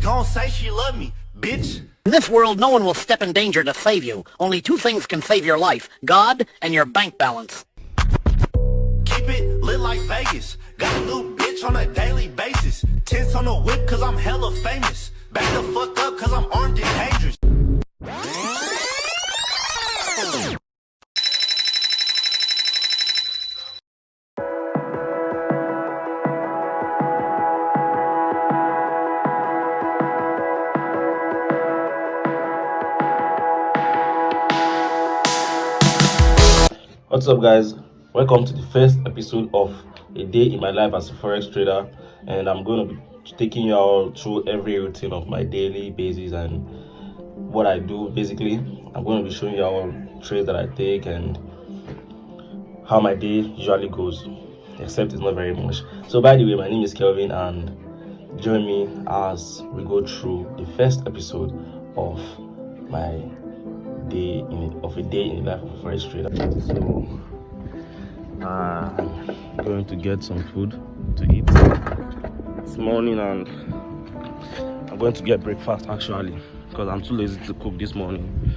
gon' say she love me, bitch. In this world, no one will step in danger to save you. Only two things can save your life: God and your bank balance. Keep it lit like Vegas. Got a new bitch on a daily basis. Tints on the whip cause I'm hella famous. Back the fuck up cause I'm armed and dangerous. What's up, guys? Welcome to the first episode of a day in my life as a forex trader, and I'm going to be taking you all through every routine of my daily basis and what I do. Basically, I'm going to be showing you all trades that I take and how my day usually goes, except it's not very much. So by the way, my name is Kelvin, and join me as we go through the first episode of my a day in the life of a forex trader. So I'm going to get some food to eat. It's morning and I'm going to get breakfast actually because I'm too lazy to cook this morning.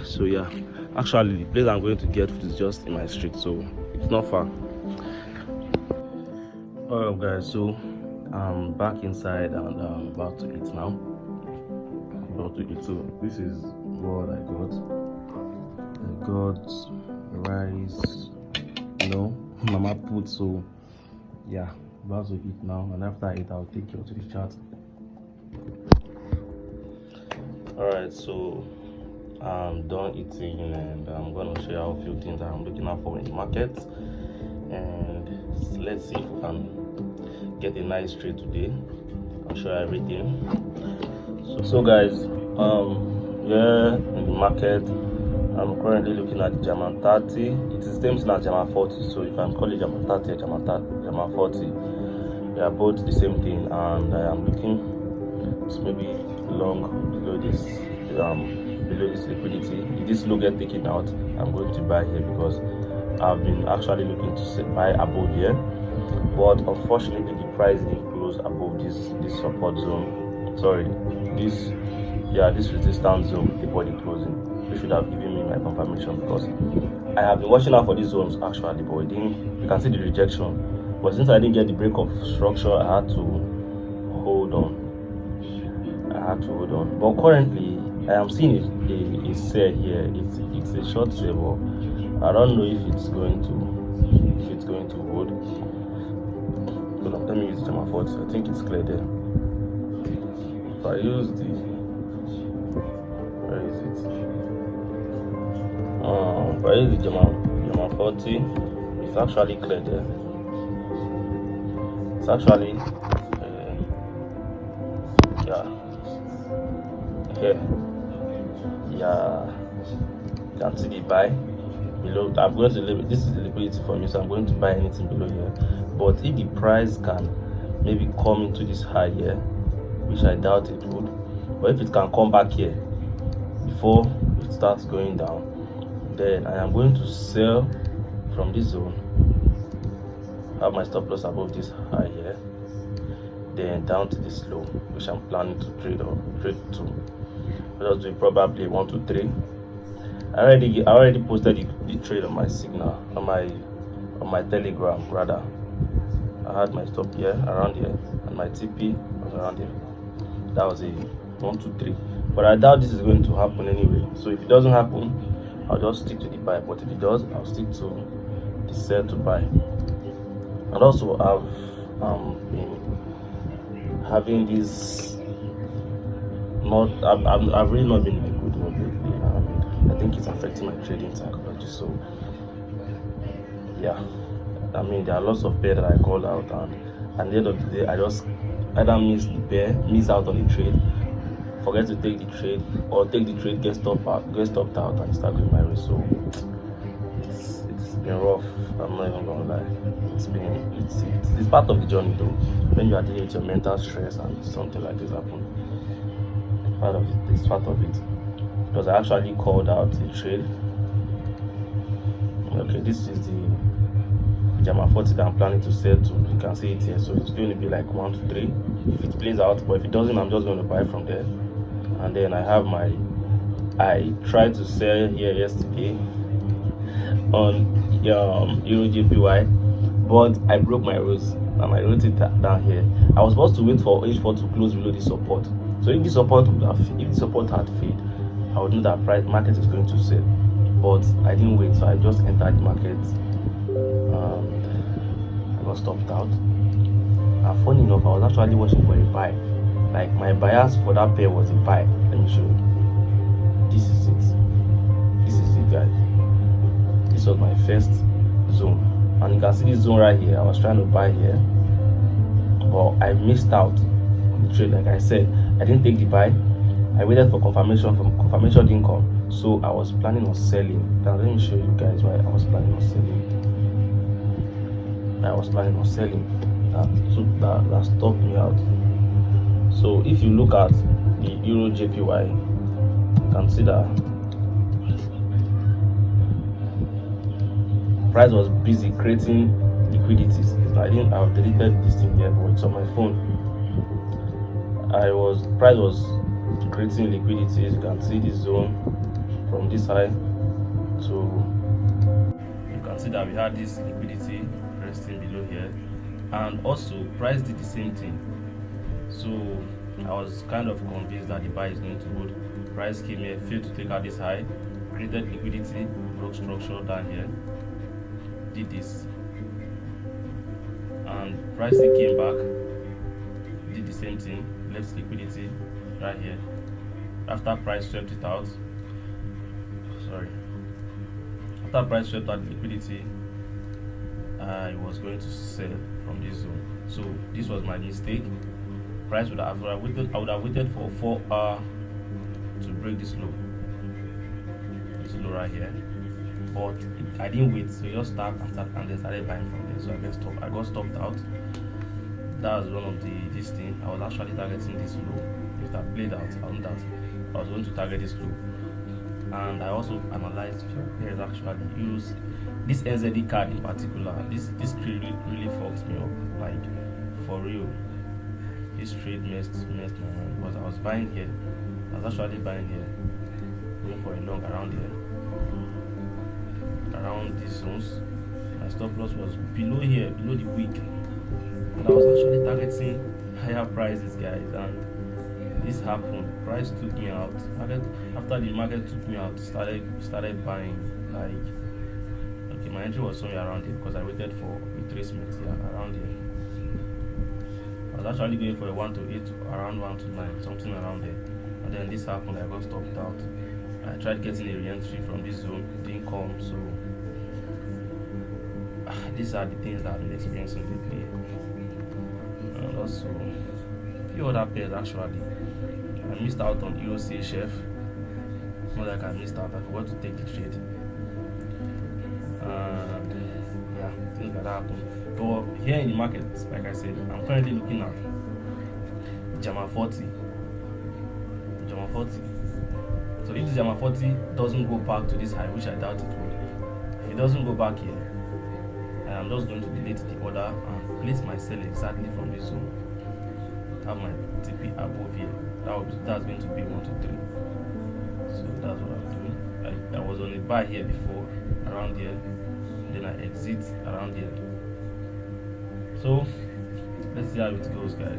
So yeah, actually the place I'm going to get food is just in my street, so it's not far. Alright guys, so I'm back inside and I'm about to eat now. So this is what I got rice, mama put. So yeah, about to eat now, and after I eat I'll take you to the chat. Alright, so I'm done eating and I'm gonna share a few things that I'm looking out for in the market, and let's see if we can get a nice trade today. I'll show everything. So guys, yeah, in the market I'm currently looking at the German 30. It is the same thing as German 40, so if I'm calling German 30 or German 40, they are both the same thing, and I am looking maybe long below this liquidity. If this low get taken out, I'm going to buy here because I've been actually looking to buy above here, but unfortunately the price didn't close above this support zone. Sorry, this resistance zone before the closing. They should have given me my confirmation because I have been watching out for these zones actually, but you can see the rejection. But since I didn't get the break of structure, I had to hold on. But currently I am seeing a sell here. It's a short sale, but I don't know if it's going to hold. Let me use the German 40. I think it's clear there. If I use where is it? If I use the German 40, it's actually clear there. It's actually you can see the buy below. I'm going to leave it. This is the liquidity for me, so I'm going to buy anything below here. But if the price can maybe come into this high here, which I doubt it would, but if it can come back here before it starts going down, then I am going to sell from this zone, have my stop loss above this high here, then down to this low, which I'm planning to trade to. I'll just do probably 1 to 3. I already posted the trade on my signal, on my telegram rather. I had my stop here, around here, and my TP was around here. That was a 1 2 3, but I doubt this is going to happen anyway. So if it doesn't happen, I'll just stick to the buy, but if it does, I'll stick to the sell to buy. And also I've been having this I've really not been in a good mood lately, and I think it's affecting my trading psychology. So yeah, I mean there are lots of bear that I called out, and at the end of the day I just either miss out on the trade, forget to take the trade, or take the trade, get stopped out and start going my way. So it's been rough, I'm not even gonna lie. It's part of the journey though. When you are dealing with your mental stress and something like this happen, it's part of it. Because I actually called out the trade. Okay, this is Jama 40 that I'm planning to sell to. You can see it here. So it's going to be like 1 to 3 if it plays out, but if it doesn't, I'm just going to buy from there. And then I have I tried to sell here yesterday on Euro JPY, but I broke my rules and I wrote it down here. I was supposed to wait for H4 to close below the support. So if the support had failed, I would know that price market is going to sell. But I didn't wait, so I just entered the market. I got stopped out. And funny enough, I was actually watching for a buy. Like my bias for that pair was a buy. Let me show you. This is it. This is it, guys. This was my first zone, and you can see this zone right here. I was trying to buy here, but I missed out on the trade. Like I said, I didn't take the buy. I waited for confirmation. Confirmation didn't come, so I was planning on selling. Now let me show you guys why I was planning on selling. That stopped me out. So if you look at the Euro JPY, you can see that price was busy creating liquidities. I've deleted this thing here, but it's on my phone. Price was creating liquidities. You can see this zone from this high. So you can see that we had this liquidity resting below here, and also price did the same thing. So I was kind of convinced that the buy is going to hold. Price came here, failed to take out this high, created liquidity, broke structure down here, did this, and price came back, did the same thing, left liquidity right here. After price swept it out, after price swept out liquidity, I was going to sell from this zone. So this was my mistake. Price I would have waited for 4 hours to break this low right here, but I didn't wait, so it just started and then started buying from there. So I got stopped out. That was one of this thing. I was actually targeting this low. If that played out, I knew that I was going to target this low. And I also analyzed few pairs actually. Use this NZD card in particular. This trade really fucked me up, like for real. This trade messed my mind, because I was buying here. I was actually buying here, going for a long around here, around these zones. My stop loss was below here, below the wick, and I was actually targeting higher prices, guys. And this happened. Price took me out. After the market took me out, started buying. Like, okay, my entry was somewhere around here because I waited for retracement here around here. I was actually going for a 1 to 8, around 1 to 9, something around there. And then this happened. I got stopped out. I tried getting a re-entry from this zone, didn't come. So these are the things that I've been experiencing lately. And also a few other pairs actually. I missed out on Euro CHF. Not like I missed out, I forgot to take the trade. And yeah, things like that happened. But here in the market, like I said, I'm currently looking at Jama 40. So if the Jama 40 doesn't go back to this high, which I doubt it would, if it doesn't go back here, I'm just going to delete the order and place my sell exactly from this zone. Have my TP above here. That's going to be 1 to 3. So that's what I'm doing. I was on a buy here before, around here, then I exit around here. So let's see how it goes, guys.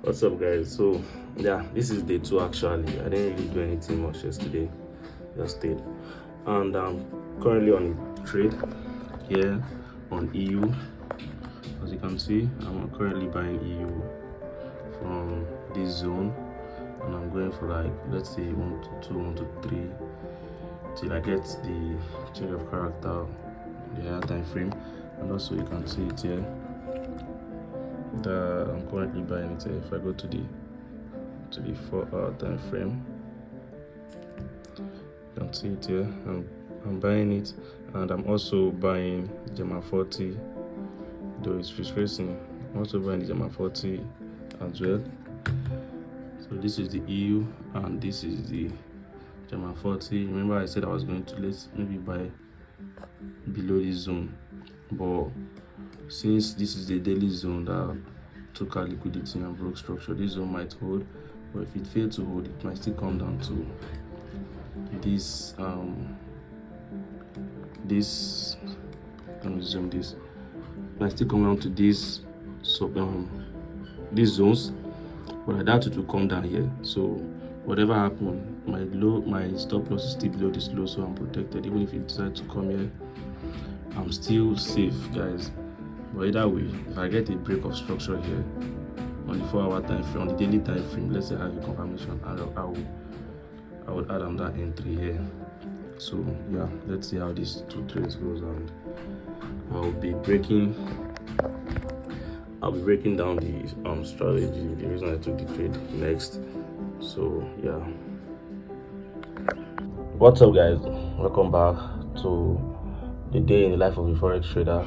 What's up, guys? So yeah, this is day 2 actually. I didn't really do anything much yesterday, just stayed. And I'm currently on a trade here on EU. As you can see, I'm currently buying EU from this zone, and I'm going for, like, let's say 1 to 2, 1 to 3 till I get the change of character, the higher time frame. And also you can see it here that I'm currently buying it here. If I go to the 4-hour time frame, you can see it here. I'm buying it, and I'm also buying Jama 40, though it's retracing. I'm also buying the Jama 40 as well. So this is the EU and this is the Jama 40. Remember I said I was going to maybe buy below this zone, but since this is the daily zone that took our liquidity and broke structure, this zone might hold, but if it fails to hold, it might still come down to this let me zoom this. It might still come down to this these zones, but I doubt it will come down here. So whatever happens, my stop loss is still below this low, so I'm protected. Even if it decides to come here, I'm still safe, guys. But either way, if I get a break of structure here on the 4-hour time frame, on the daily time frame, let's say I have a confirmation, I would add another entry here. So yeah, let's see how these two trades goes, and I'll be breaking down the strategy, the reason I took the trade next. So yeah, what's up, guys? Welcome back to the day in the life of a forex trader.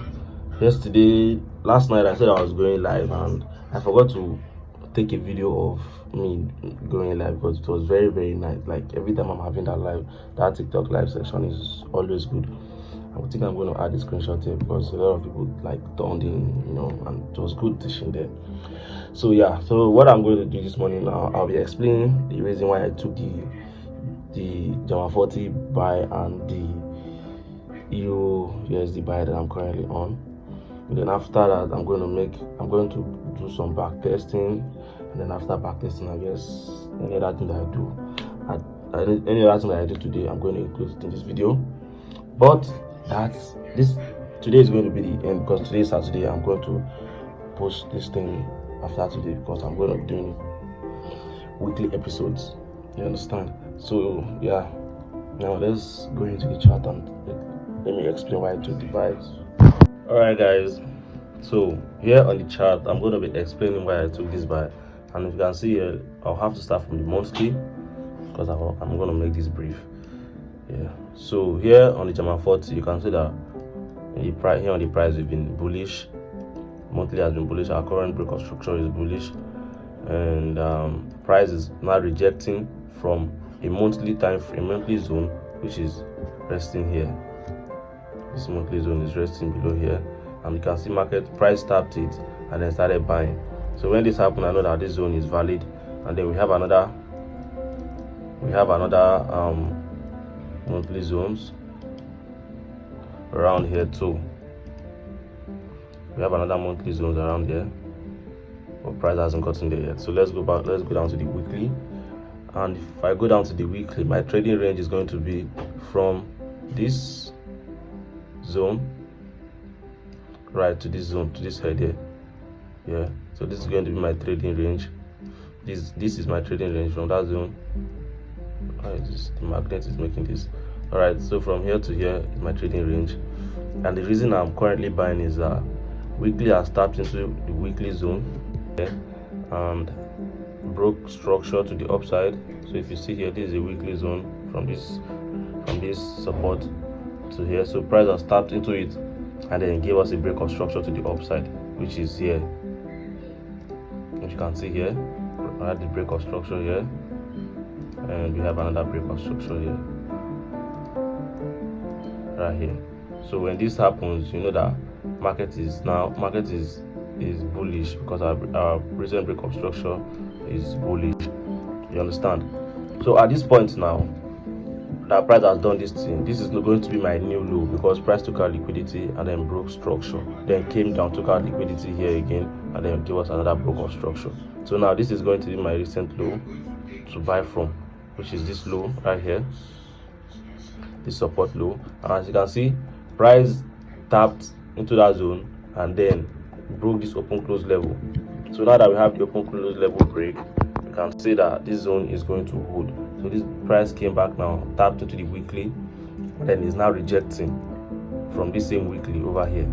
Last night I said I was going live, and I forgot to take a video of me going live because it was very, very nice. Like every time I'm having that TikTok live section is always good. I think I'm going to add a screenshot here because a lot of people like tuned in, and it was good teaching there. So yeah, so what I'm going to do this morning now, I'll be explaining the reason why I took the Jama 40 buy and the Euro USD buy that I'm currently on. And then after that, I'm going to do some back testing, and then after back testing, I guess any other thing that I do today, I'm going to include it in this video. But today is going to be the end, because today is Saturday. I'm going to post this thing after today because I'm going to be doing weekly episodes. You understand? So yeah, now let's go into the chart and let me explain why I took the buys. Alright, guys, so here on the chart I'm going to be explaining why I took this buy, and if you can see here, I'll have to start from the monthly because I'm going to make this brief. Yeah, so here on the Jama 40, you can see that here on the price we've been bullish. Monthly has been bullish. Our current break of structure is bullish, and price is now rejecting from a monthly zone, which is resting here. This monthly zone is resting below here, and you can see market price tapped it and then started buying. So when this happened, I know that this zone is valid, and then we have another monthly zones around here too. We have another monthly zones around here, but price hasn't gotten there yet. So let's go down to the weekly, and if I go down to the weekly, my trading range is going to be from this zone right to this zone, to this head here. Yeah, so this is going to be my trading range. This is my trading range from that zone. The magnet is making this. All right, so from here to here is my trading range, and the reason I'm currently buying is that weekly has tapped into the weekly zone and broke structure to the upside. So if you see here, this is a weekly zone from this support to here. So price has tapped into it and then gave us a break of structure to the upside, which is here. As you can see here, I had the break of structure here, and we have another break of structure here, right here. So when this happens, you know that market is bullish because our recent break of structure is bullish. You understand? So at this point now that price has done this thing, this is going to be my new low, because price took out liquidity and then broke structure, then came down, took out liquidity here again, and then gave us another broke of structure. So now this is going to be my recent low to buy from, which is this low right here, this support low. And as you can see, price tapped into that zone and then broke this open close level. So now that we have the open close level break, we can see that this zone is going to hold. So this price came back now, tapped into the weekly, and then is now rejecting from this same weekly over here.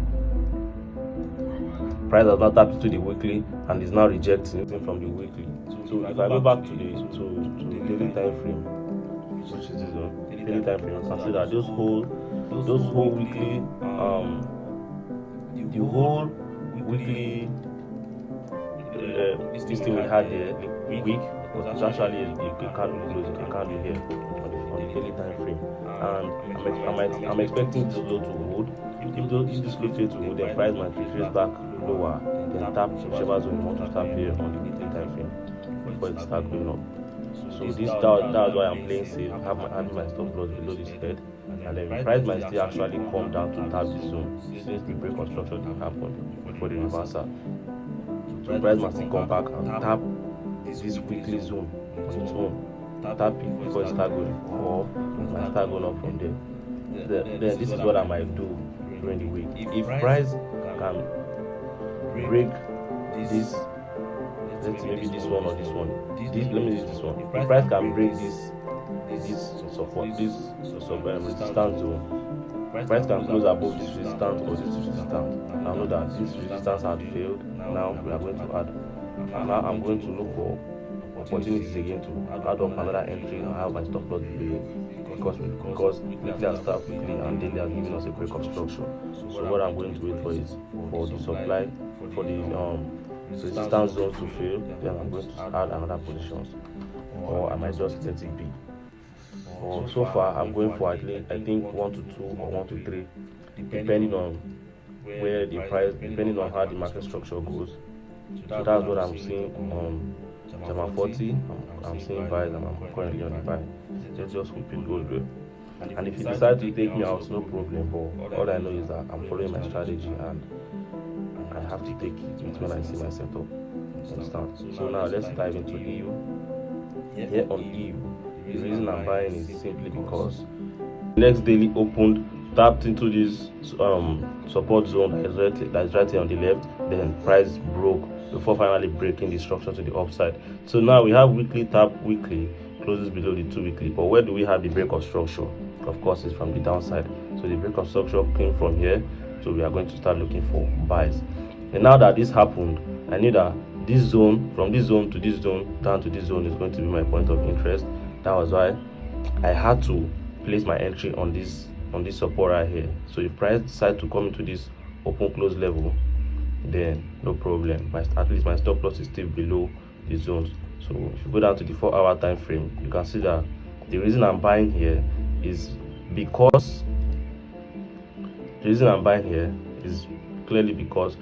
Price has not tapped into the weekly and is now rejecting from the weekly. So if I go back to the daily time frame, which is this one, daily time frame, you can see that those whole weekly, the whole weekly this thing we had there, the week, was actually a candle close, a candle here on the daily time frame, and I'm expecting this low to hold. If this low fails to hold, then price might retrace back lower, then tap whichever zone you want to tap here on the daily time frame before it starts going up. So that's why I'm playing safe, having my stop loss below this head, and then the price might still actually come down to tap this zone since the break of structure didn't happen before the reversal. So price must still come back and tap this weekly zone on its own. Tap it before it starts going up, it might start going up from there. Then this is what I might do during the week. If price can break this, let's say maybe this one or this one. Let me use this one. If price can break this support, this resistance zone, price can close above this resistance or this resistance. Now know that this resistance had failed. Now we are going to add. Now I'm going to look for opportunities again to add up another entry and have my stop loss below, because weekly has started quickly and daily has given us a break of structure. So what I'm going to wait for is for the supply, for the resistance zone to fail, then I'm going to add another positions, or I might just let it be. Or so far I'm going for at least I think 1 to 2 or 1 to 3, depending on where the price, depending on how the market structure goes. So that's what I'm seeing on Jama 40. I'm seeing buys and I'm currently on the buy. Let's just hope it goes well. And if you decide to take me out, no problem, but all I know is that I'm following my strategy and I have to take it when I see my setup. Understand? So now let's dive into EU. Here on EU, the reason I'm buying is simply because next daily opened, tapped into this support zone that is right here on the left, then price broke before finally breaking the structure to the upside. So now we have weekly tap, weekly closes below the 2 weekly, but where do we have the break of structure? Of course, it's from the downside. So the break of structure came from here, so we are going to start looking for buys. And now that this happened, I knew that this zone, from this zone to this zone down to this zone, is going to be my point of interest. That was why I had to place my entry on this support right here. So if price decides to come into this open close level, then no problem. At least my stop loss is still below the zones. So if you go down to the 4-hour time frame, you can see that the reason I'm buying here is because clearly because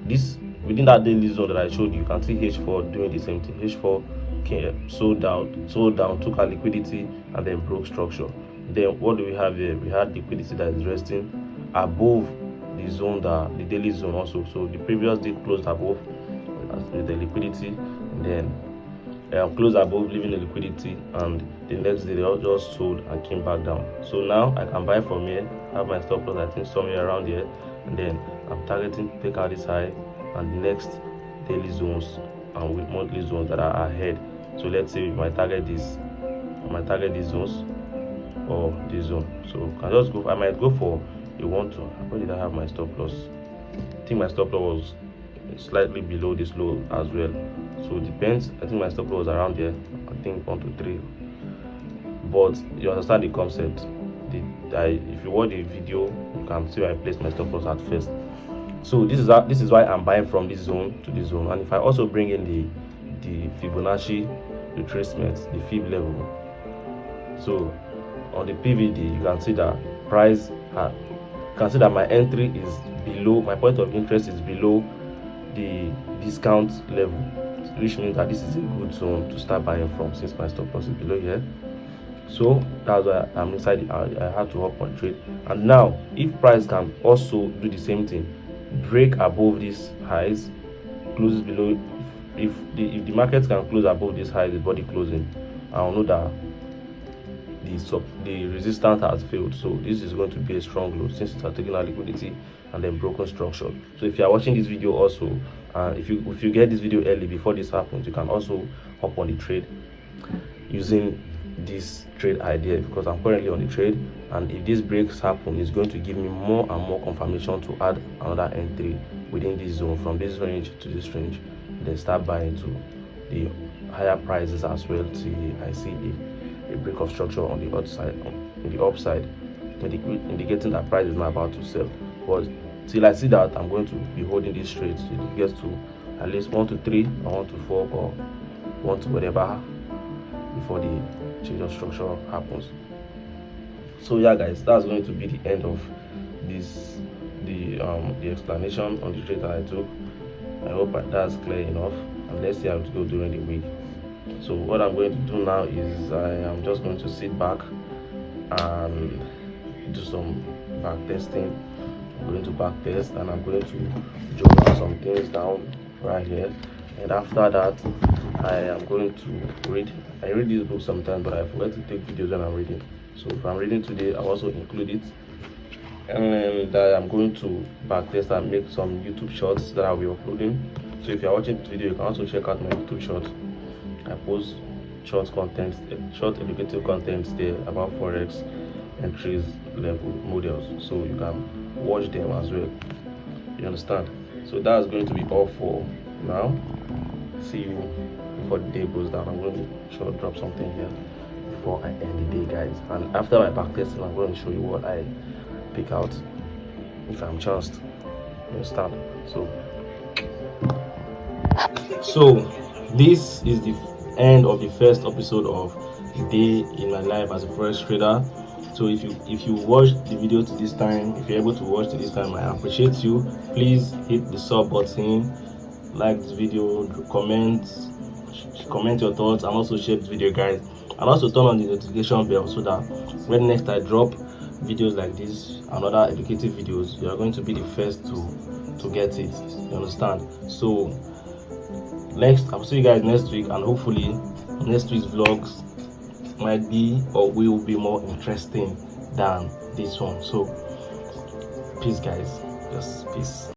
this within that daily zone that I showed you can see H4 doing the same thing. H4 sold down, took our liquidity and then broke structure. Then what do we have here? We had liquidity that is resting above the zone, the daily zone also. So the previous day closed above with the liquidity, and then closed above leaving the liquidity, and the next day they all just sold and came back down. So now I can buy from here, have my stop loss I think somewhere around here, and then I'm targeting to take out this high and the next daily zones and with monthly zones that are ahead. So let's say we might target these zones or this zone. So I might go for a 1 to. Where did I have my stop loss? I think my stop loss was slightly below this low as well. So it depends. I think my stop loss was around there. I think 1 to 3. But you understand the concept. If you watch the video, you can see where I placed my stop loss at first. So this is why I'm buying from this zone to this zone. And if I also bring in the Fibonacci retracement, the Fib level, so on the PVD you can see that price you can see that my entry is below, my point of interest is below the discount level, which means that this is a good zone to start buying from since my stop loss is below here. So that's why I'm inside I had to hop on trade. And now if price can also do the same thing, break above these highs, closes below, if the market can close above these highs, the body closing, I'll know that the resistance has failed. So this is going to be a strong low since it has taken out liquidity and then broken structure. So if you are watching this video also, if you get this video early before this happens, you can also hop on the trade using this trade idea, because I'm currently on the trade, and if these breaks happen, it's going to give me more and more confirmation to add another entry within this zone, from this range to this range, then start buying to the higher prices as well till I see a break of structure on the upside, indicating that price is not about to sell. But till I see that, I'm going to be holding this trade till it gets to at least 1 to 3 or 1 to 4 or 1 to whatever before the change of structure happens. So yeah guys, that's going to be the end of this, the explanation on the trade that I took. I hope that's clear enough, and let's see how it goes during the week. So what I'm going to do now is I am just going to sit back and do some back testing. I'm going to back test, and I'm going to jot down some things down right here, and after that I am going to read. I read this book sometimes, but I forget to take videos when I'm reading. So if I'm reading today, I'll also include it. And I'm going to backtest and make some YouTube shorts that I'll be uploading. So if you're watching this video, you can also check out my YouTube shorts. I post short educative content there about forex entries level models, so you can watch them as well. You understand? So that's going to be all for now. See you before the day goes down. I'm going to drop something here before I end the day, guys. And after my backtesting, I'm going to show you what I pick out if I'm chanced. You understand? So this is the end of the first episode of the day in my life as a forex trader. So if you watched the video to this time, if you're able to watch to this time, I appreciate you. Please hit the sub button, like this video, comment your thoughts, and also share this video, guys. And also turn on the notification bell so that when next I drop videos like this and other educative videos, you are going to be the first to get it. You understand? So I'll see you guys next week, and hopefully next week's vlogs might be or will be more interesting than this one. So peace, guys. Just peace.